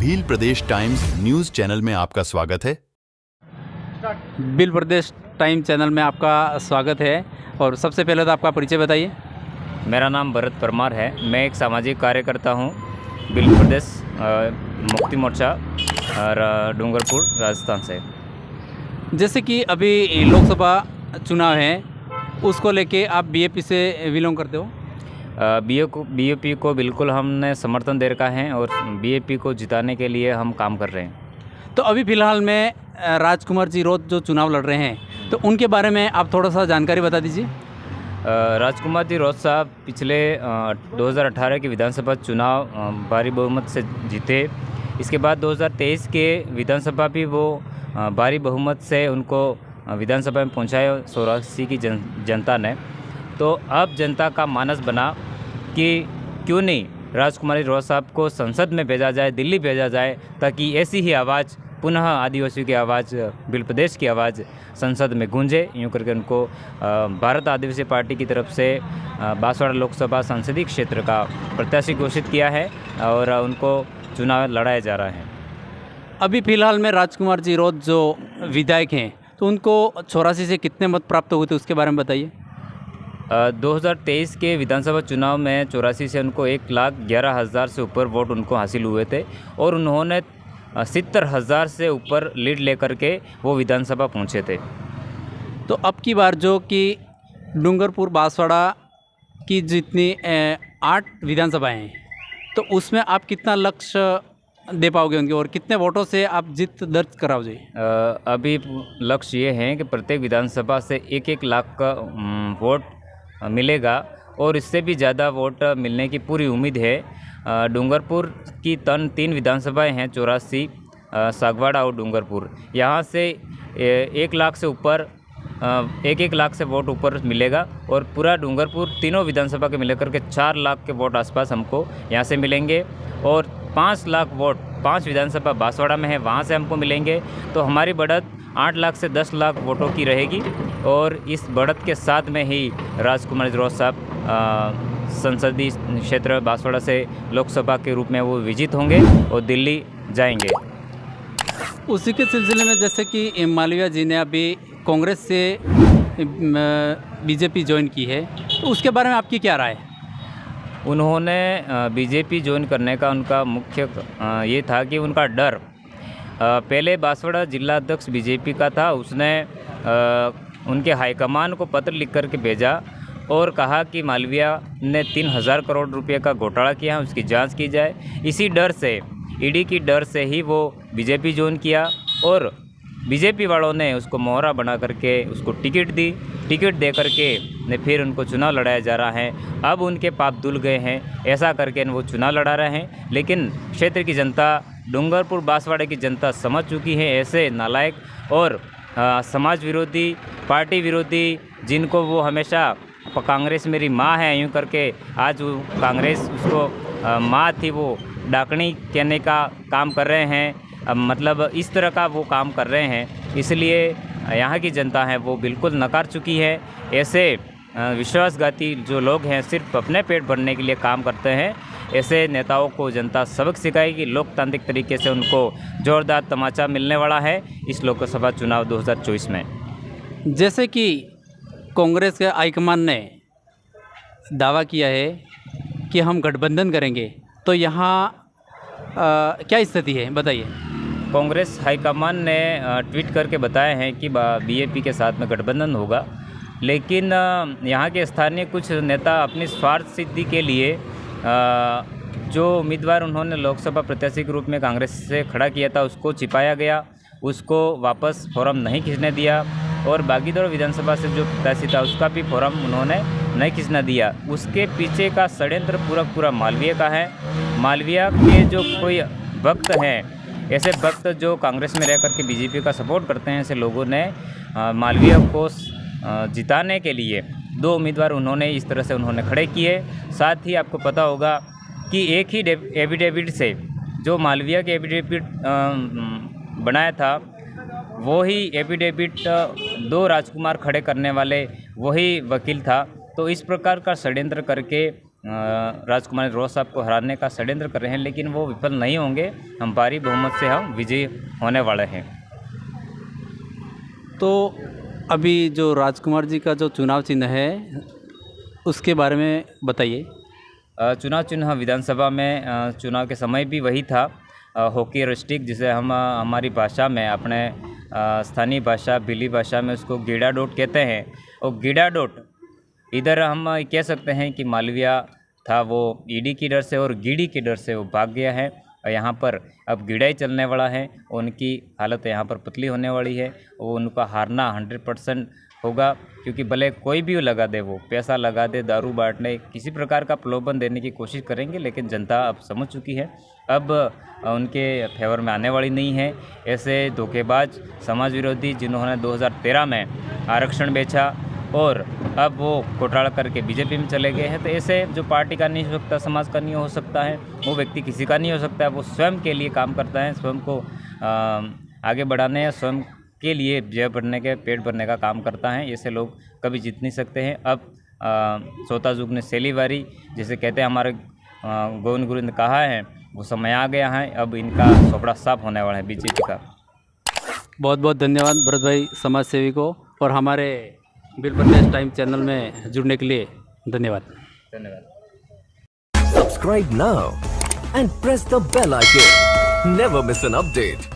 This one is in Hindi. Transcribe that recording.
भील प्रदेश टाइम्स न्यूज चैनल में आपका स्वागत है। भील प्रदेश टाइम चैनल में आपका स्वागत है। और सबसे पहले तो आपका परिचय बताइए। मेरा नाम भरत परमार है। मैं एक सामाजिक कार्यकर्ता हूँ भील प्रदेश मुक्ति मोर्चा और डूंगरपुर राजस्थान से। जैसे कि अभी लोकसभा चुनाव है, उसको लेके आप बीएपी से बिलोंग करते हो। बीएपी को बिल्कुल हमने समर्थन दे रखा है और बीएपी को जिताने के लिए हम काम कर रहे हैं। तो अभी फ़िलहाल में राजकुमार जी रोज जो चुनाव लड़ रहे हैं, तो उनके बारे में आप थोड़ा सा जानकारी बता दीजिए। राजकुमार जी रोज साहब पिछले 2018 के विधानसभा चुनाव भारी बहुमत से जीते। इसके बाद 2023 के विधानसभा भी वो भारी बहुमत से उनको विधानसभा में पहुंचाए 84 की जनता ने। तो अब जनता का मानस बना कि क्यों नहीं राजकुमारी रोज साहब को संसद में भेजा जाए, दिल्ली भेजा जाए, ताकि ऐसी ही आवाज़ पुनः आदिवासियों की आवाज़, भील प्रदेश की आवाज़ संसद में गूंजे। यूँ करके उनको भारत आदिवासी पार्टी की तरफ से बांसवाड़ा लोकसभा संसदीय क्षेत्र का प्रत्याशी घोषित किया है और उनको चुनाव लड़ाया जा रहा है। अभी फ़िलहाल में राजकुमार जी रोज जो विधायक हैं, तो उनको 84 से कितने मत प्राप्त हुए थे, उसके बारे में बताइए। 2023 के विधानसभा चुनाव में 84 से उनको 1,11,000 से ऊपर वोट उनको हासिल हुए थे और उन्होंने 70,000 से ऊपर लीड लेकर के वो विधानसभा पहुंचे थे। तो अब की बार जो कि डूंगरपुर बांसवाड़ा की जितनी 8 विधानसभाएं हैं, तो उसमें आप कितना लक्ष्य दे पाओगे उनके, और कितने वोटों से आप जीत दर्ज कराओगे? अभी लक्ष्य ये है कि प्रत्येक विधानसभा से 1-1 लाख का वोट मिलेगा और इससे भी ज़्यादा वोट मिलने की पूरी उम्मीद है। डूंगरपुर की 3 विधानसभाएं हैं, 84, सागवाड़ा और डूंगरपुर। यहाँ से 1 लाख से ऊपर 1-1 लाख से वोट ऊपर मिलेगा और पूरा डूंगरपुर तीनों विधानसभा के मिलकर के 4 लाख के वोट आसपास हमको यहाँ से मिलेंगे और 5 लाख वोट 5 विधानसभा बांसवाड़ा में है, वहाँ से हमको मिलेंगे। तो हमारी बढ़त 8 लाख से 10 लाख वोटों की रहेगी और इस बढ़त के साथ में ही राजकुमार रोज साहब संसदीय क्षेत्र बांसवाड़ा से लोकसभा के रूप में वो विजित होंगे और दिल्ली जाएंगे। उसी के सिलसिले में जैसे कि मालवीय जी ने अभी कांग्रेस से बीजेपी ज्वाइन की है, तो उसके बारे में आपकी क्या राय है? उन्होंने बीजेपी ज्वाइन करने का उनका मुख्य ये था कि उनका डर, पहले बांसवाड़ा जिला अध्यक्ष बीजेपी का था, उसने उनके हाईकमान को पत्र लिख करके भेजा और कहा कि मालवीय ने 3,000 करोड़ रुपए का घोटाला किया है, उसकी जांच की जाए। इसी डर से, ईडी की डर से ही वो बीजेपी ज्वाइन किया और बीजेपी वालों ने उसको मोहरा बना करके उसको टिकट दी। टिकट दे करके ने फिर उनको चुनाव लड़ाया जा रहा है। अब उनके पाप धुल गए हैं, ऐसा करके वो चुनाव लड़ा रहे हैं। लेकिन क्षेत्र की जनता, डूंगरपुर बांसवाड़े की जनता समझ चुकी है ऐसे नालायक और समाज विरोधी, पार्टी विरोधी, जिनको वो हमेशा कांग्रेस मेरी माँ है यूँ करके, आज वो कांग्रेस उसको माँ थी वो डाकनी कहने का काम कर रहे हैं। मतलब इस तरह का वो काम कर रहे हैं, इसलिए यहाँ की जनता है वो बिल्कुल नकार चुकी है। ऐसे विश्वासघाती जो लोग हैं, सिर्फ अपने पेट भरने के लिए काम करते हैं, ऐसे नेताओं को जनता सबक सिखाएगी। लोकतांत्रिक तरीके से उनको जोरदार तमाचा मिलने वाला है इस लोकसभा चुनाव 2024 में। जैसे कि कांग्रेस के हाईकमान ने दावा किया है कि हम गठबंधन करेंगे, तो यहाँ क्या स्थिति है, बताइए। कांग्रेस हाईकमान ने ट्वीट करके बताया है कि बीएपी के साथ में गठबंधन होगा, लेकिन यहाँ के स्थानीय कुछ नेता अपनी स्वार्थ सिद्धि के लिए जो उम्मीदवार उन्होंने लोकसभा प्रत्याशी के रूप में कांग्रेस से खड़ा किया था उसको छिपाया गया, उसको वापस फॉर्म नहीं खींचने दिया और बागीदौर विधानसभा से जो प्रत्याशी था उसका भी फॉर्म उन्होंने नहीं खींचना दिया। उसके पीछे का षड्यंत्र पूरा मालवीय का है। मालवीय के जो कोई भक्त हैं, ऐसे भक्त जो कांग्रेस में रह करके बीजेपी का सपोर्ट करते हैं, ऐसे लोगों ने मालवीय को जिताने के लिए 2 उम्मीदवार उन्होंने इस तरह से उन्होंने खड़े किए। साथ ही आपको पता होगा कि एक ही एफिडेविट से जो मालवीय के एफिडेविट बनाया था, वो ही एफिडेविट 2 राजकुमार खड़े करने वाले वही वकील था। तो इस प्रकार का षड्यंत्र करके राजकुमार रोस साहब को हराने का षड्यंत्र कर रहे हैं, लेकिन वो विफल नहीं होंगे। हम भारी बहुमत से हम विजयी होने वाले हैं। तो अभी जो राजकुमार जी का जो चुनाव चिन्ह है उसके बारे में बताइए। चुनाव चिन्ह विधानसभा में चुनाव के समय भी वही था, हॉकी स्टिक, जिसे हम हमारी भाषा में, अपने स्थानीय भाषा भिली भाषा में उसको गीड़ा डोट कहते हैं। और गीड़ा डोट इधर हम कह सकते हैं कि मालविया था, वो ईडी की डर से और गीड़ी के डर से वो भाग गया है और यहाँ पर अब गीड़ा ही चलने वाला है। उनकी हालत यहाँ पर पतली होने वाली है। वो उनका हारना 100% होगा, क्योंकि भले कोई भी लगा दे, वो पैसा लगा दे, दारू बांटने, किसी प्रकार का प्रलोभन देने की कोशिश करेंगे, लेकिन जनता अब समझ चुकी है, अब उनके फेवर में आने वाली नहीं है। ऐसे धोखेबाज समाज विरोधी जिन्होंने 2013 में आरक्षण बेचा और अब वो घोटाला करके बीजेपी में चले गए हैं, तो ऐसे जो पार्टी का नहीं हो सकता, समाज का नहीं हो सकता है, वो व्यक्ति किसी का नहीं हो सकता है। वो स्वयं के लिए काम करता है, स्वयं को आगे बढ़ाने, स्वयं के लिए जय भरने के, पेट भरने का काम करता है। ऐसे लोग कभी जीत नहीं सकते हैं। अब सोता युग ने सेलीवारी जिसे कहते हैं, हमारे गोविंद गुरु ने कहा है, वो समय आ गया है। अब इनका सोपड़ा साफ होने वाला है बीजेपी का। बहुत बहुत धन्यवाद भरत भाई समाज सेवी को, और हमारे बिल प्रदेश टाइम चैनल में जुड़ने के लिए धन्यवाद। धन्यवाद। Subscribe now and press the bell icon. Never miss an update.